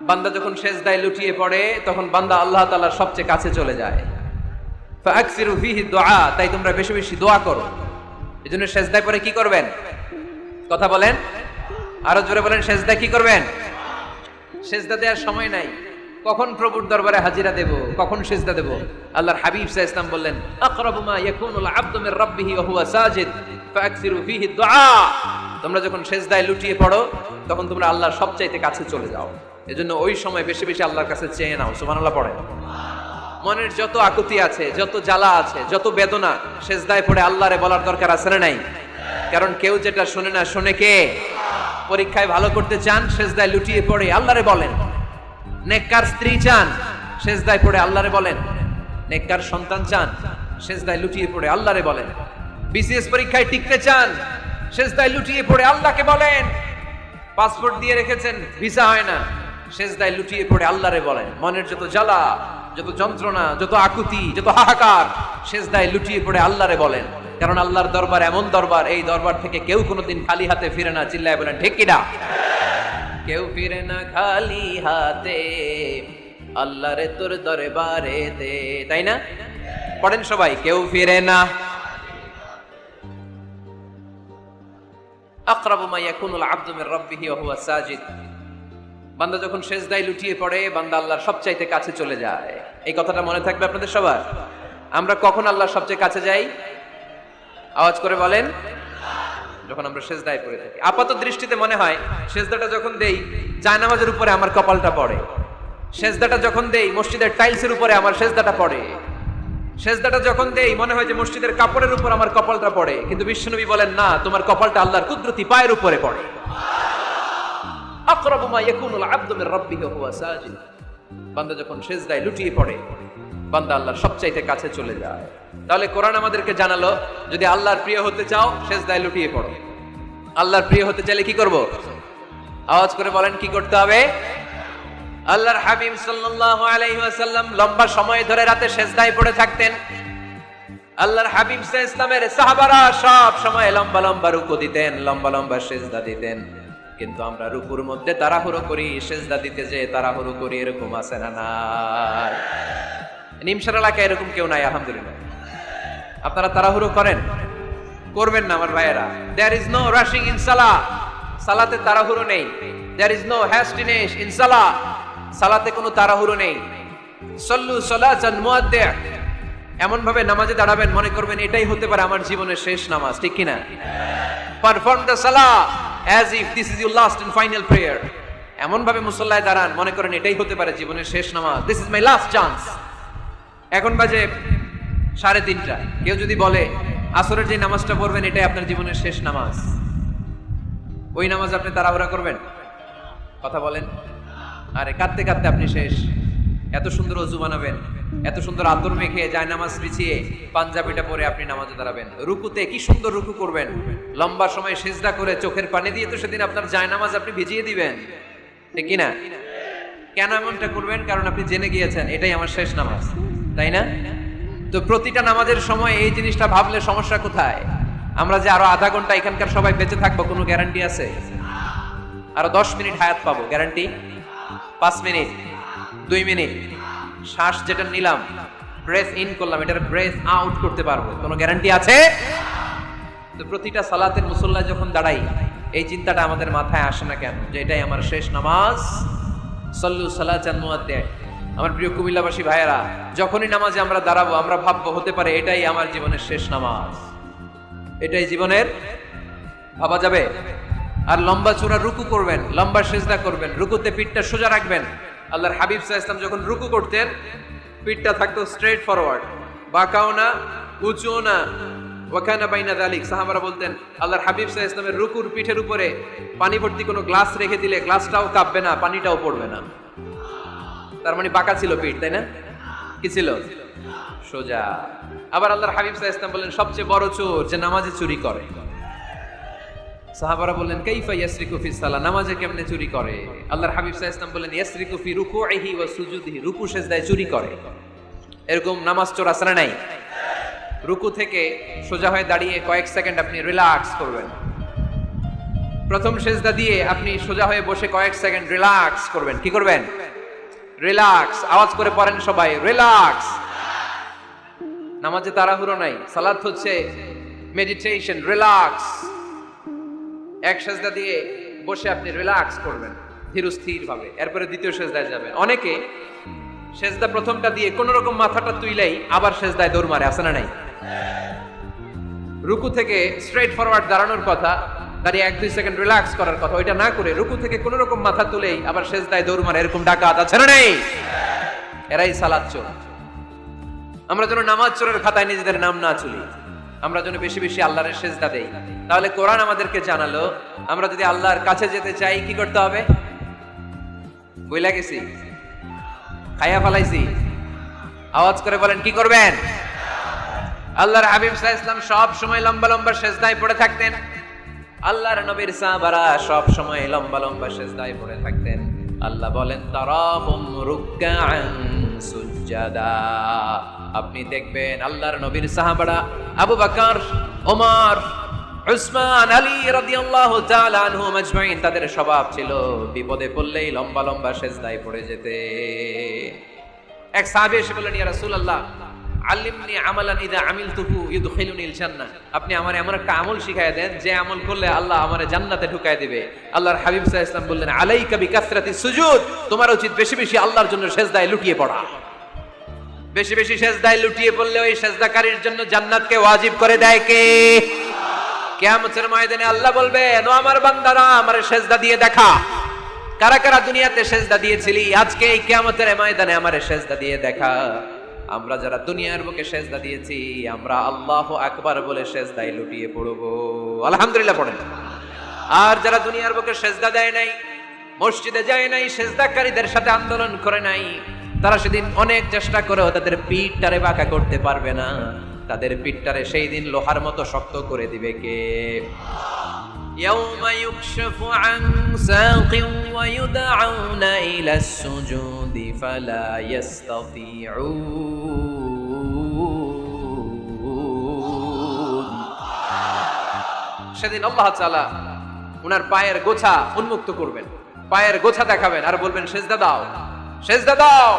বান্দা যখন সেজদায় লুটিয়ে পড়ে তখন বান্দা আল্লাহ তাআলার সবচেয়ে কাছে চলে যায়। ফাকসিরু ফিহি দুআ, তাই তোমরা বেশি বেশি দোয়া করো। এজন্য সেজদায় পড়ে কি করবেন? কথা বলেন, আরো জোরে বলেন, সেজদায় কি করবেন? সেজদা দেওয়ার সময় নাই। কখন প্রভুর দরবারে হাজিরা দেব, কখন সেজদা দেব? আল্লাহর হাবিব সাল্লাল্লাহু আলাইহি ওয়াসাল্লাম বললেন, আকরাবু মা ইয়াকুনুল আবদু মির রাব্বিহি ওয়া হুয়া সাজিদ ফাকসিরু ফিহি দুআ। তোমরা যখন সেজদায় লুটিয়ে পড়ো তখন তোমরা আল্লাহর সবচাইতে কাছে চলে যাও। এজন্য ওই সময় বেশি বেশি আল্লাহর কাছে চেয়ে নাও। সুবহানাল্লাহ পড়েন। মনের যত আকুতি আছে, যত জ্বালা আছে, যত বেদনা, সেজদায় পড়ে আল্লাহরে বলার দরকার আছে না নাই? কারণ কেউ যেটা শোনে না, শোনে কে? পরীক্ষায় ভালো করতে চান, সেজদায় লুটিয়ে পড়ে আল্লাহরে বলেন। নেককার স্ত্রী চান, সেজদায় পড়ে আল্লাহরে বলেন। নেককার সন্তান চান, সেজদায় লুটিয়ে পড়ে আল্লাহরে বলেন। বিসিএস পরীক্ষায় টিকতে চান, সেজদায় লুটিয়ে পড়ে আল্লাহকে বলেন। পাসপোর্ট দিয়ে রেখেছেন, ভিসা হয় না, সেজদায় লুটিয়ে পড়ে আল্লাহরে বলেন। মনের যত জ্বালা, যত যন্ত্রণা, যত আকুতি, যত হাহাকার, সেজদায় লুটিয়ে পড়ে আল্লাহরে বলেন। কারণ আল্লাহর দরবার এমন দরবার, এই দরবার থেকে কেউ কোনোদিন খালি হাতে ফিরে না। চিল্লায় বলেন ঠিক কিনা? কেউ ফিরে না খালি হাতে, আল্লাহরে তোর দরবারে দে, তাই না? পড়েন সবাই, কেউ ফিরে না। আকরাবু মা ইয়াকুনুল আবদু মির রাব্বিহি ওয়া হুয়া সাজিদ। বান্দা যখন সেজদায় লুটিয়ে পড়ে বান্দা আল্লাহর সবচাইতে কাছে চলে যায়। এই কথাটা মনে থাকবে আপনাদের সবার। আমরা কখন আল্লাহর সবচেয়ে কাছে যাই? আওয়াজ করে বলেন, যখন আমরা সেজদায় পড়ে থাকি। আপাত দৃষ্টিতে মনে হয় সেজদাটা যখন দেই জায়নামাজের উপরে আমার কপালটা পড়ে, সেজদাটা যখন দেই মসজিদের টাইলসের উপরে আমার সেজদাটা পড়ে, সেজদাটা যখন দেই মনে হয় যে মসজিদের কাপড়ের উপর আমার কপালটা পড়ে। কিন্তু বিশ্বনবী বলেন না, তোমার কপালটা আল্লাহর কুদরতি পায়ের উপরে পড়ে। আকরাবু মা ইয়াকুনুল আবদু মির রাব্বিহি ওয়া হুয়া সাজিদ। বান্দা যখন সেজদায় লুটিয়ে পড়ে বান্দা আল্লাহর সবচাইতে কাছে চলে যায়। তাহলে কোরআন আমাদেরকে জানালো, যদি আল্লাহর প্রিয় হতে চাও সেজদায় লুটিয়ে পড়ো। আল্লাহর প্রিয় হতে চাইলে কি করব? আওয়াজ করে বলেন, কি করতে হবে? আল্লাহর হাবিব সাল্লাল্লাহু আলাইহি ওয়াসাল্লাম লম্বা সময় ধরে রাতে সেজদায় পড়ে থাকতেন। আল্লাহর হাবিব সাল্লাল্লাহু আলাইহি ওয়াসাল্লামের সাহাবারা সব সময় লম্বা লম্বা রুকু দিতেন, লম্বা লম্বা সেজদা দিতেন। কিন্তু আমরা রুকুর মধ্যে তাড়াহুড়ো করি, সেজদা দিতে যে তাড়াহুড়ো করি, এরকম আছে না নাই? নিমশার এলাকায় এরকম কেউ নাই আলহামদুলিল্লাহ। আপনারা তাড়াহুড়ো করেন? করবেন না আমার ভাইয়েরা। There is no rushing in salah. সালাতে তাড়াহুড়ো নেই। There is no hastiness in salah. সালাতে কোনো তাড়াহুড়ো নেই। সল্লু সালাতান মুআদ্দি'। এমন ভাবে নামাজে দাঁড়াবেন মনে করবেন এটাই হতে পারে আমার জীবনের শেষ নামাজ, ঠিক কি না? Perform the salah as if this is your last and final prayer. এমন ভাবে মুসল্লায় দাঁড়ান মনে করেন এটাই হতে পারে জীবনের শেষ নামাজ। This is my last chance. এখন বাজে 3:30। কেউ যদি বলে আসরের যে নামাজটা পড়বেন এটাই আপনার জীবনের শেষ নামাজ, ওই নামাজ আপনি তাড়াহুড়া করবেন? কথা বলেন। আরে কাঁদতে কাঁদতে আপনি শেষ। এত সুন্দর ওযু বানাবেন, এত সুন্দর আতর মেখে যায় নামাজ বিছিয়ে পাঞ্জাবিটা পরে আপনি নামাজে দাঁড়াবেন। রুকুতে কি সুন্দর রুকু করবেন, লম্বা সময় সিজদা করে চোখের পানি দিয়ে তো সেদিন আপনার যায় নামাজ আপনি ভিজিয়ে দিবেন, ঠিক কি না? কেন এমনটা করবেন? কারণ আপনি জেনে গিয়েছেন এটাই আমার শেষ নামাজ, তাই না? তো প্রতিটা নামাজের সময় এই জিনিসটা ভাবলে সমস্যা কোথায়? আমরা যে আরো আধা ঘন্টা এখানকার সবাই বেঁচে থাকবো কোনো গ্যারান্টি আছে? আরো 10 মিনিট হায়াত পাবো, গ্যারান্টি? 5 মিনিট, 2 মিনিট, শ্বাস যেটা নিলাম, ব্রেথ ইন করলাম, এটার ব্রেথ আউট করতে পারবো, কোনো গ্যারান্টি আছে? তো প্রতিটা সালাতের মুসল্লায় যখন দাঁড়াই এই চিন্তাটা আমাদের মাথায় আসে না কেন যে এটাই আমার শেষ নামাজ? সল্লু সালাতান মুআদ্দি'। আমার প্রিয় কুমিল্লাবাসী ভাইয়েরা, যখনই নামাজে আমরা দাঁড়াবো আমরা ভাববো হতে পারে এটাই আমার জীবনের শেষ নামাজ, এটাই জীবনের, ভাবা যাবে? আর লম্বা চূড়া রুকু করবেন, লম্বা সেজদা করবেন, রুকুতে পিঠটা সোজা রাখবেন। আল্লাহর হাবিব সাল্লাল্লাহু আলাইহি ওয়াসাল্লাম যখন রুকু করতেন পিঠটা থাকতো স্ট্রেট ফরওয়ার্ড, বাঁকাও না উঁচুও না, ওয়াকানা বাইনা যালিক। সাহাবারা বলতেন আল্লাহর হাবিব সাল্লাল্লাহু আলাইহি ওয়াসাল্লামের রুকুর পিঠের উপরে পানি ভর্তি কোনো গ্লাস রেখে দিলে গ্লাসটাও কাঁপবে না, পানিটাও পড়বে না। তার মানে বাঁকা ছিল পিঠ, তাই না? কি ছিল? সোজা। আবার আল্লাহর হাবিব সাল্লাল্লাহু আলাইহি ওয়াসাল্লাম বললেন সবচেয়ে বড় চোর যে নামাজে চুরি করে। সাহাবারা বললেন কাইফা ইয়াসরিকু ফি সালাহ, নামাজে কেমনে চুরি করে? আল্লাহর হাবিব সাল্লাল্লাহু আলাইহি ওয়াসাল্লাম বললেন ইয়াসরিকু ফি রুকুইহি ওয়া সুজুদিহি, রুকু সেজদায় চুরি করে। এরকম নামাজ চোর আছে না নাই? রুকু থেকে সোজা হয়ে দাঁড়িয়ে কয়েক সেকেন্ড আপনি রিল্যাক্স করবেন, প্রথম সেজদা দিয়ে আপনি সোজা হয়ে বসে কয়েক সেকেন্ড রিল্যাক্স করবেন। কি করবেন? রিল্যাক্স। আওয়াজ করে পড়েন সবাই, রিল্যাক্স। নামাজে তাড়াহুড়ো নাই, সালাত হচ্ছে মেডিটেশন, রিল্যাক্স। এক সেজদা দিয়ে বসে আপনি রিল্যাক্স করবেন ধীরস্থির ভাবে, এরপরে দ্বিতীয় সেজদায় যাবেন। অনেকে সেজদা প্রথমটা দিয়ে কোন রকম মাথাটা তুইলেই আবার সেজদায় দৌড় মারে, আছে না নাই? রুকু থেকে স্ট্রেট ফরওয়ার্ড দাঁড়ানোর কথা, দাঁড়িয়ে 1-2 সেকেন্ড রিল্যাক্স করার কথা, ওইটা না করে রুকু থেকে কোন রকম মাথা তুলেই আবার সেজদায় দৌড় মারে, এরকম ডাকাত আছে না নাই? এরাই সালাত চোর। আমরা যেন নামাজ চোরের খাতায় নিজেদের নাম না তুলি, আমরা যেন বেশি বেশি আল্লাহর সেজদা দেই। তাহলে কোরআন আমাদেরকে জানালো আমরা যদি আল্লাহর কাছে যেতে চাই কি করতে হবে? বইলা গেছি, খাইয়া ফেলাইছি? আওয়াজ করে বলেন কি করবেন? আল্লাহর হাবিব সাল্লাল্লাহু আলাইহি ওয়াসাল্লাম সব সময় লম্বা লম্বা সেজদায় পড়ে থাকতেন। আল্লাহর নবীর সাহাবারা সব সময় লম্বা লম্বা সেজদায় পড়ে থাকতেন। আল্লাহ বলেন তারাহুম রুকআন সুজদা। আপনি দেখবেন আল্লাহর নবীর সাহাবারা আবু বকর, ওমর, উসমান, আলী রাদিয়াল্লাহু তাআলা আনহুম আজমাইন, তাদের স্বভাব ছিল বিপদে পড়লেই লম্বা লম্বা সেজদায় পড়ে যেতে। এক সাহাবী এসে বললেন, ইয়া রাসূলুল্লাহ আল্লিমনি আমালান ইযা আমিলতুহু ইউদখিলুনিল জান্নাহ। আপনি আমারে এমন একটা আমল শিখায়া দেন যে আমল করলে আল্লাহ আমারে জান্নাতে ঢুকায় দিবে। আল্লাহর হাবিব সাল্লাল্লাহু আলাইহি ওয়াসাল্লাম বললেন, আলাইকা বিকাসরাতিস সুজুদ। তোমার উচিত বেশি বেশি আল্লাহর জন্য সেজদায় লুটিয়ে পড়া। বেশি বেশি সেজদায় লুটিয়ে পড়লে ওই সেজদাকারীর জন্য জান্নাতকে ওয়াজিব করে দেয় কে? কিয়ামতের ময়দানে আল্লাহ বলবেন, ও আমার বান্দারা আমারে সেজদা দিয়ে দেখা। কারা কারা দুনিয়াতে সেজদা দিয়েছিলি, আজকে এই কিয়ামতের ময়দানে আমারে সেজদা দিয়ে দেখা। আমরা যারা দুনিয়ার বুকে সেজদা দিয়েছি, আমরা আল্লাহু আকবার বলে সেজদায় লুটিয়ে পড়ব। আলহামদুলিল্লাহ পড়েন। আর যারা দুনিয়ার বুকে সেজদা দেয় নাই, মসজিদে যায় নাই, সেজদাকারীদের সাথে আন্দোলন করে নাই, তারা সেদিন অনেক চেষ্টা করেও তাদের পিঠটারে বাঁকা করতে পারবে না। তাদের পিঠটারে সেই দিন লোহার মতো শক্ত করে দিবে কে? ইয়াউমা ইউকশাফু আন সাকিন ওয়া ইউদআউনা ইলাস সুজুদি ফালা ইস্তাতিউন। সেদিন আল্লাহ তাআলা ওনার পায়ের গোছা উন্মুক্ত করবেন, পায়ের গোছা দেখাবেন আর বলবেন, সেজদা দাও, সেজদা দাও।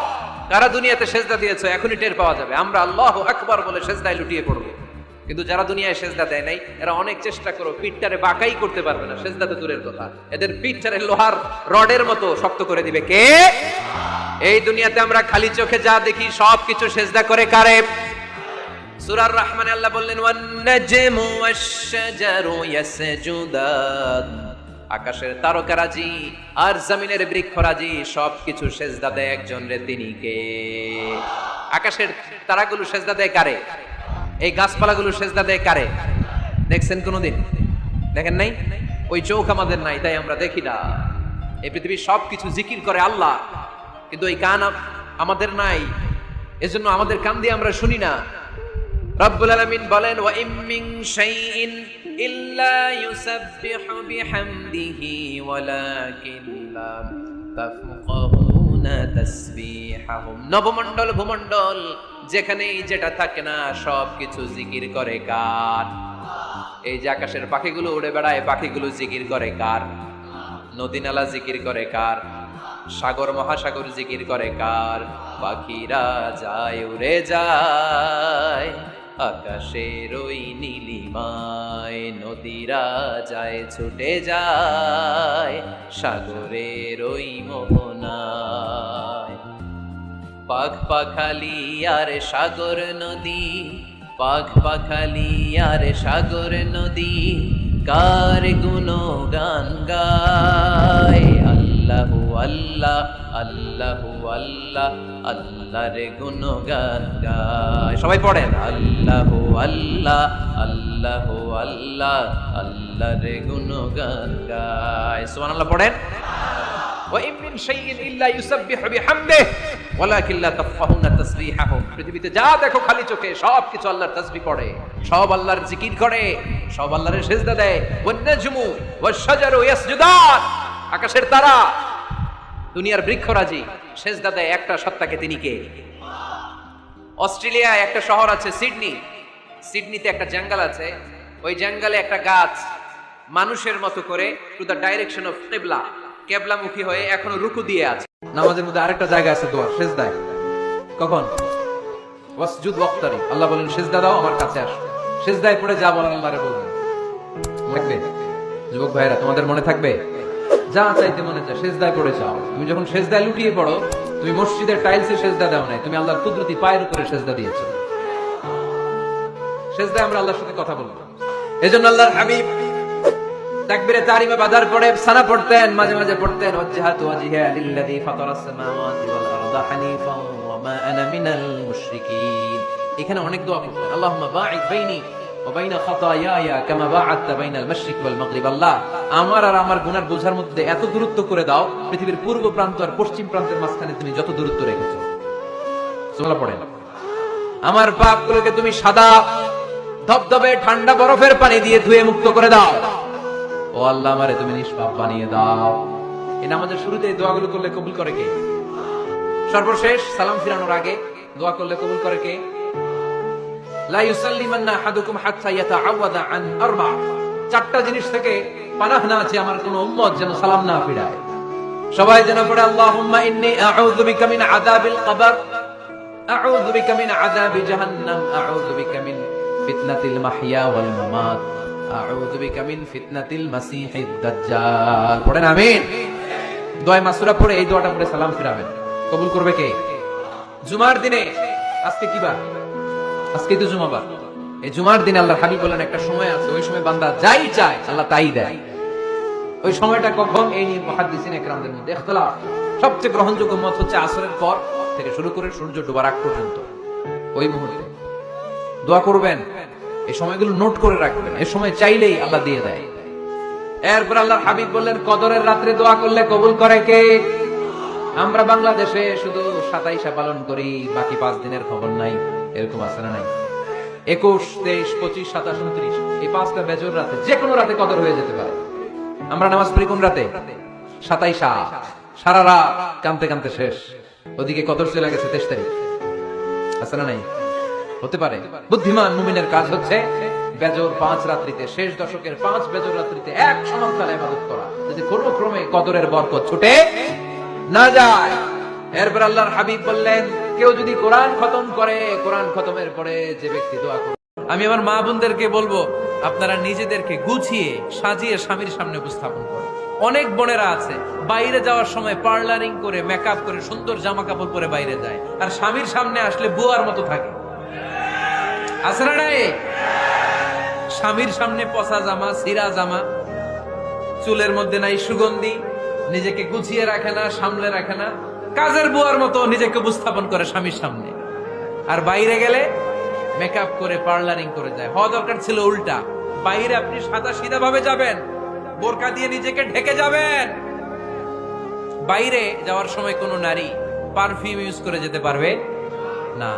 কারা দুনিয়াতে সেজদা দিয়েছো এখনই টের পাওয়া যাবে। আমরা আল্লাহু আকবার বলে সেজদায় লুটিয়ে পড়ব। কিন্তু যারা দুনিয়ায় সেজদা দেয় নাই, এরা অনেক চেষ্টা করো পিঠটারে বাঁকাই করতে পারবে না। সেজদাতে দূরের কথা, এদের পিঠটারে লোহার রডের মতো শক্ত করে দিবে কে? এই দুনিয়াতে আমরা খালি চোখে যা দেখি সবকিছু সেজদা করে কারে? সূরা আর-রহমানে আল্লাহ বললেন, ওয়ান নাজমু ওয়াশ-শাজারু ইয়াসজুদান। আকাশের তারকারাজি আর জমিনের বৃক্ষরাজি সবকিছু সেজদা দেয় একজন রে, তিনি কে? আকাশের তারাগুলো সেজদা দেয় কারে? এই গাছপালাগুলো সেজদা দেয় কারে? দেখছেন কোনোদিন? দেখেন নাই? ওই চোখ আমাদের নাই, তাই আমরা দেখি না। এই পৃথিবীর সবকিছু জিকির করে আল্লাহ, কিন্তু এই কান আমাদের নাই, এজন্য আমাদের কান দিয়ে আমরা শুনি না। রব্বুল আলামিন বলেন, ওয়া ইম মিন শাইইন ইল্লা ইউসাব্বিহু বিহামদিহি ওয়ালাকিন লা তাফকাহুনা তাসবিহাহুম। নবমণ্ডল ভূমণ্ডল যেখানেই যেটা থাকে না সবকিছু জিকির করে কার? এই যে আকাশের পাখিগুলো উড়ে বেড়ায়, পাখিগুলো জিকির করে কার? নদী নালা জিকির করে কার? সাগর মহাসাগর জিকির করে কার? পাখিরা যায় উড়ে যায় আকাশের ওই নীলিমায়, নদীরা যায় ছুটে যায় সাগরের ওই মোহনায়। পাখ পাখালি আর সাগর নদী, পাখ পাখালি আর সাগর নদী, কার গুণগান গায়? আল্লাহু আল্লাহ, আল্লাহু আল্লাহ, আল্লাহর গুণগান গায়। সবাই পড়েন, আল্লাহু আল্লাহ, আল্লাহু আল্লাহ, আল্লাহর গুণগান গায়। সুবহানাল্লাহ পড়েন। ওয়া ইম মিন শাইইন ইল্লা ইউসাব্বিহু বিহামদিহি ওয়ালাকিন লা তাফকাহুনা তাসবিহাহুম। পৃথিবীতে যা দেখো খালি চোখে সবকিছু আল্লাহর তাসবিহ পড়ে, সব আল্লাহর জিকির করে, সব আল্লাহর সিজদা দেয়। ওয়ান নাজমু ওয়াশ-শাজারু ইয়াসজুদান। আকাশের তারা, দুনিয়ার বৃক্ষরাজি সিজদা দেয় একটা সত্তাকে, তিনি কে? অস্ট্রেলিয়ায় একটা শহর আছে সিডনি, সিডনিতে একটা জঙ্গল আছে, ওই জঙ্গলে একটা গাছ মানুষের মতো করে টু দ্য ডাইরেকশন অফ কিবলা, কিবলামুখী হয়ে এখনো রুকু দিয়ে আছে। নামাজের মধ্যে আরেকটা জায়গা আছে দোয়া, সিজদায়। কখন? ওয়াসজুদ ওয়াক্তারি, আল্লাহ বলেন সিজদা দাও, আমার কাছে আসো। সিজদায় পড়ে যা বলেন আল্লাহরে বলবেন। থাকবে যুবক ভাইরা, তোমাদের মনে থাকবে? যা চাইতে মনে চায় সিজদায় পড়ে যাও। তুমি যখন সিজদায় লুটিয়ে পড়ো, তুমি মসজিদের টাইলসে সিজদা দাও নাই, তুমি আল্লাহর কুদরতি পায়ের উপরে সিজদা দিয়েছো। সিজদায় আমরা আল্লাহর সাথে কথা বলবো। এজন্য আল্লাহর হাবিব তাকবীরে তাহরিমে বাদার পড়ে সানা পড়তেন, মাঝে মাঝে পড়তেন ওয়াজহাতু ওয়াজহিয়া লিল্লাযী ফাতারাস সামাওয়াতি ওয়াল আরদা হানিফান ওয়া মা আনা মিনাল মুশরিকিন। এখানে অনেক দোয়া পড়তেন। আল্লাহুম্মা বাঈদ বাইনি ওয়া বাইনা খাতায়ায়া কামা বাআদতা বাইনাল মাশরিক ওয়াল মাগরিব। আল্লাহ, আমার আর আমার গুনার বোঝার মধ্যে এত দূরত্ব করে দাও, পৃথিবীর পূর্ব প্রান্ত আর পশ্চিম প্রান্তের মাঝখানে তুমি যত দূরত্ব রেখেছো। সুবহানাল্লাহ পড়েন। আমার পাপগুলোকে তুমি সাদা ধবধবে ঠান্ডা বরফের পানি দিয়ে ধুয়ে মুক্ত করে দাও। ও আল্লাহ, আমারে তুমি নিষ্পাপ বানিয়ে দাও। এই নামাজের শুরুতে এই দোয়াগুলো করলে কবুল করে কে? সর্বশেষ সালাম ফিরানোর আগে দোয়া করলে কবুল করে কে? লা ইউসাল্লিমান্না আহাদুকুম হাত্তা ইয়াতাআওয়াদা আন আরবা। চারটা জিনিস থেকে পানাহ না আছে আমার কোন উম্মত যেন সালাম না ফিরায়। সবাই যেন পড়ে আল্লাহুম্মা ইন্নী আউযু বিকা মিন আযাবিল কবর, আউযু বিকা মিন আযাবি জাহান্নাম, আউযু বিকা মিন ফিতনাতিল মাহইয়া ওয়াল মামাত, আউযু বিকা মিন ফিতনাতিল মাসিহিদ দাজ্জাল। পড়েন আমিন। দোয়া মাসুরা পড়ে এই দোয়াটা পড়ে সালাম ফিরাবেন। কবুল করবে কে? জুমার দিনে, আজকে কি বার? আজকে তো জুমাবার। এই জুমার দিনে আল্লাহর হাবিব বলেন একটা সময় আছে, ওই সময় বান্দা যাই চায় আল্লাহ তাই দেয়। ওই সময়টা কখন? এই নিয়ে মুহাদ্দিসিন ইকরামদের মধ্যে ইখতিলাফ। সবচেয়ে গ্রহণযোগ্য মত হচ্ছে আসরের পর থেকে শুরু করে সূর্য ডোবার আগ পর্যন্ত। ওই মুহূর্তে দোয়া করবেন, এই সময়গুলো নোট করে রাখবেন, এই সময় চাইলেই আল্লাহ দিয়ে দেয়। এরপর আল্লাহর হাবিব বললেন কদরের রাত্রে দোয়া করলে কবুল করে কে? আমরা বাংলাদেশে শুধু 27 পালন করি, বাকি 5 দিনের খবর নাই। এরকম আছে না নাই? 21, 23, 25, 27, 29 এই 5টা বেজর রাতে, যে কোনো রাতে কদর হয়ে যেতে পারে। আমরা নামাজ পড়ি কোন রাতে? 27। সারা রাত কানতে কানতে শেষ, ওদিকে কদর চলে গেছে 23 তারিখ। আছে না নাই? হতে পারে। বুদ্ধিমান মুমিনের কাজ হচ্ছে বেজর 5 রাত্রিতে, শেষ দশকের 5 বেজর রাত্রিতে এক সমানতালে ইবাদত করা, যদি কোনো ক্রমে কদরের বরকত ছুটে না যায়। এরপর আল্লাহর হাবিব বললেন কেউ যদি কোরআন খতম করে, কোরআন খতমের পরে যে ব্যক্তি দোয়া করে। আমি আমার মা বোনদেরকে বলবো আপনারা নিজেদেরকে গুছিয়ে সাজিয়ে স্বামীর সামনে উপস্থাপন করেন। অনেক বোনেরা আছে বাইরে যাওয়ার সময় পার্লারিং করে মেকআপ করে সুন্দর জামা কাপড় পরে বাইরে যায়, আর স্বামীর সামনে আসলে বুয়ার মতো থাকে। আছে না নাই? স্বামীর সামনে পচা জামা, ছিঁড়া জামা, চুলের মধ্যে নাই সুগন্ধি, নিজেকে গুছিয়ে রাখে না, সামলে রাখে না, কাজের বুয়ার মতো নিজেকে উপস্থাপন করে স্বামীর সামনে। আর বাইরে গেলে মেকআপ করে পার্লারিং করে যায়। হওয়া দরকার ছিল উল্টা, বাইরে আপনি সাদা সিধা ভাবে যাবেন, বোরকা দিয়ে নিজেকে ঢেকে যাবেন। বাইরে যাওয়ার সময় কোনো নারী পারফিউম ইউজ করে যেতে পারবে না।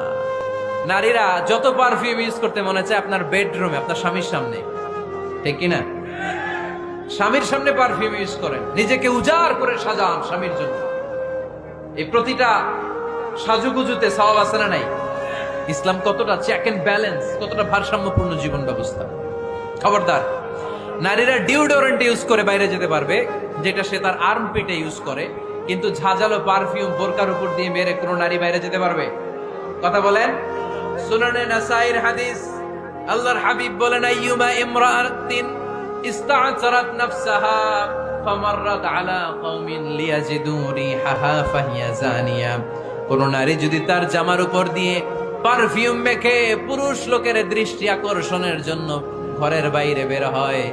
নারীরা যত পারফিউম ইউজ করতে মনে চায় আপনার বেডরুমে, আপনার স্বামীর সামনে, ঠিক কিনা? স্বামীর সামনে পারফিউম ইউজ করেন, নিজেকে উজাড় করে সাজান স্বামীর জন্য। এই প্রতিটা সাজুগুজুতে সওয়াব আছে না নাই? ইসলাম কতটা চেক এন্ড ব্যালেন্স, কতটা ভারসাম্যপূর্ণ জীবন ব্যবস্থা। খবরদার, নারীরা ডিওডোরেন্ট ইউজ করে বাইরে যেতে পারবে, যেটা সে তার আর্মপিটে ইউজ করে, কিন্তু ঝাঁঝালো পারফিউম বোরকার উপর দিয়ে মেরে কোনো নারী বাইরে যেতে পারবে? কথা বলেন। সুনানে নাসাইর হাদিস, আল্লাহর হাবিব বলেন আইয়ুমা ইমরাআতিন ইস্তা'সারাত নাফসাহা ফামাররাত আলা কওমিন লিয়াজিদু রিহাহা ফাহিয়া জানিয়া। কোন নারী যদি তার জামার উপর দিয়ে পারফিউম মেখে পুরুষ লোকের দৃষ্টি আকর্ষণের জন্য ঘরের বাইরে বের হয়,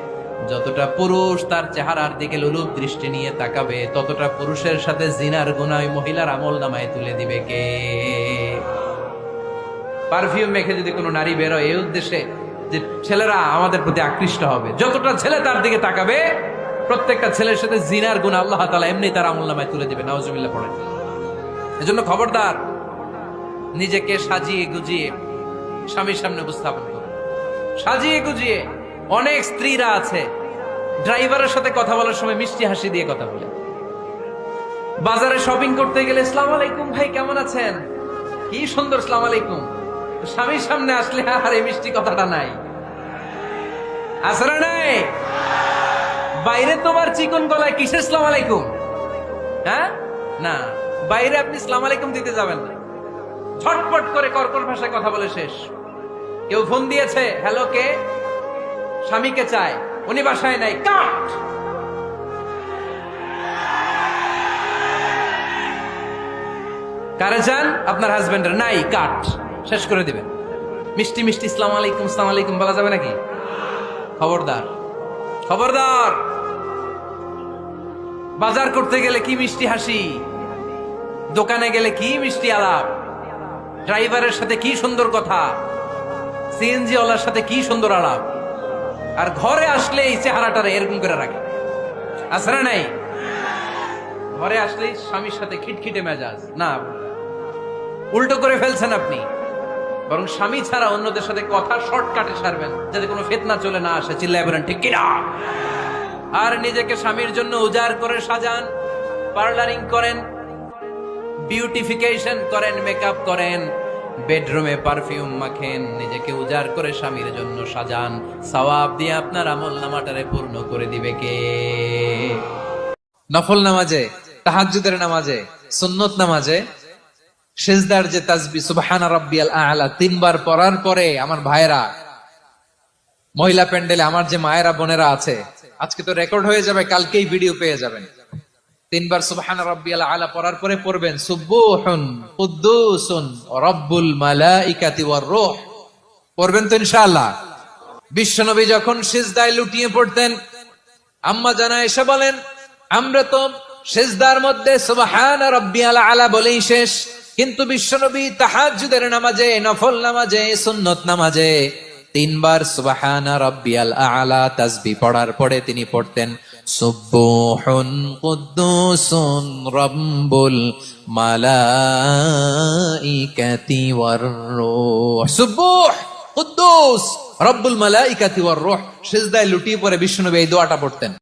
যতটা পুরুষ তার চেহারার দিকে লোলুপ দৃষ্টি নিয়ে তাকাবে, ততটা পুরুষের সাথে জিনার গুনাহ ওই মহিলার আমলনামায় তুলে দিবে কে? পারফিউম মেখে যদি কোনো নারী বের হয় এই উদ্দেশ্যে যে ছেলেরা আমাদের প্রতি আকৃষ্ট হবে, যতটা ছেলে তার দিকে তাকাবে প্রত্যেকটা ছেলের সাথে জিনার গুনাহ আল্লাহ তাআলা এমনি তার আমলনামায় তুলে দিবে। নাউজুবিল্লাহ পড়েন। এজন্য খবরদার, নিজেকে সাজিয়ে গুজিয়ে স্বামীর সামনে উপস্থাপন করো, সাজিয়ে গুজিয়ে। অনেক স্ত্রীরা আছে ড্রাইভারের সাথে কথা বলার সময় মিষ্টি হাসি দিয়ে কথা বলে, বাজারে শপিং করতে গেলে আসসালামু আলাইকুম ভাই কেমন আছেন, কি সুন্দর আসসালামু আলাইকুম। স্বামীর সামনে আসলে আর এই মিষ্টি কথাটা নাই। আসরা নাই? বাইরে তোমার চিকন গলায় কিসের সালাম আলাইকুম? হ্যাঁ, না, বাইরে আপনি সালাম আলাইকুম দিতে যাবেন না। ঝটপট করে কর্কশ ভাষায় কথা বলে শেষ। কেউ ফোন দিয়েছে, হ্যালো, কে? স্বামীকে চায়, উনি বাসায় নাই, কাট। কারে চান? আপনার হাজবেন্ডের, নাই, কাট, শেষ করে দিবেন। মিষ্টি মিষ্টি সালাম আলাইকুম সালাম আলাইকুম বলা যাবে নাকি? খবরদার, খবরদার। বাজার করতে গেলে কি মিষ্টি হাসি, দোকানে গেলে কি মিষ্টি আলাপ, ড্রাইভারের সাথে কি সুন্দর কথা, সিএনজি ওয়ালার সাথে কি সুন্দর আলাপ, আর ঘরে আসলে এই চেহারাটারে এরকম করে রাখে, আছে না নাই? ঘরে আসলেই স্বামীর সাথে খিটখিটে মেজাজ, না, উল্টো করে ফেলছেন আপনি। বরং স্বামী ছাড়া অন্যদের সাথে কথা শর্টকাটে সারবেন, যাতে কোনো ফিতনা চলে না আসে। চিল্লায় বলেন ঠিক কিনা? আর নিজেকে স্বামীর জন্য উজাড় করে সাজান, পার্লারিং করেন, বিউটিফিকেশন করেন, মেকআপ করেন, বেডরুমে পারফিউম মাখেন, নিজেকে উজাড় করে স্বামীর জন্য সাজান। সওয়াব দিয়ে আপনার আমল নামাটারে পূর্ণ করে দিবে কে? নফল নামাজে, তাহাজ্জুদের নামাজে, সুন্নত নামাজে সিজদার যে তাসবিহ সুবহান রাব্বিয়াল আ'লা 3 বার পড়ার পরে আমার ভাইরা, মহিলা প্যান্ডেলে আমার যে মায়েরা বোনেরা আছে, আজকে তো রেকর্ড হয়ে যাবে, কালকেই ভিডিও পেয়ে যাবেন। 3 বার সুবহান রাব্বিয়াল আ'লা পড়ার পরে পড়বেন সুবহুন কুদ্দুসুন রাব্বুল মালাইকাতি ওয়ার রূহ। পড়বেন তো ইনশাআল্লাহ। বিশ্বনবী যখন সিজদায় লুটিয়ে পড়তেন, আম্মা জানা এসে বলেন, আমরা তো সিজদার মধ্যে সুবহান রাব্বিয়াল আ'লা বলেই শেষ, কিন্তু বিশ্বনবী তাহাজ্জুদের নামাজে, নফল নামাজে, সুন্নত নামাজে 3 বার সুবহান রাব্বিয়াল আ'লা তাসবিহ পড়ার পরে তিনি পড়তেন সুবহুন কুদ্দুসুন রাব্বুল মালাইকাতি ওয়ার রূহ। সুবহ কুদ্দুস রাব্বুল মালাইকাতি ওয়ার রূহ। সিজদায় লুটিয়ে পড়ে বিশ্বনবী এই দোয়াটা পড়তেন।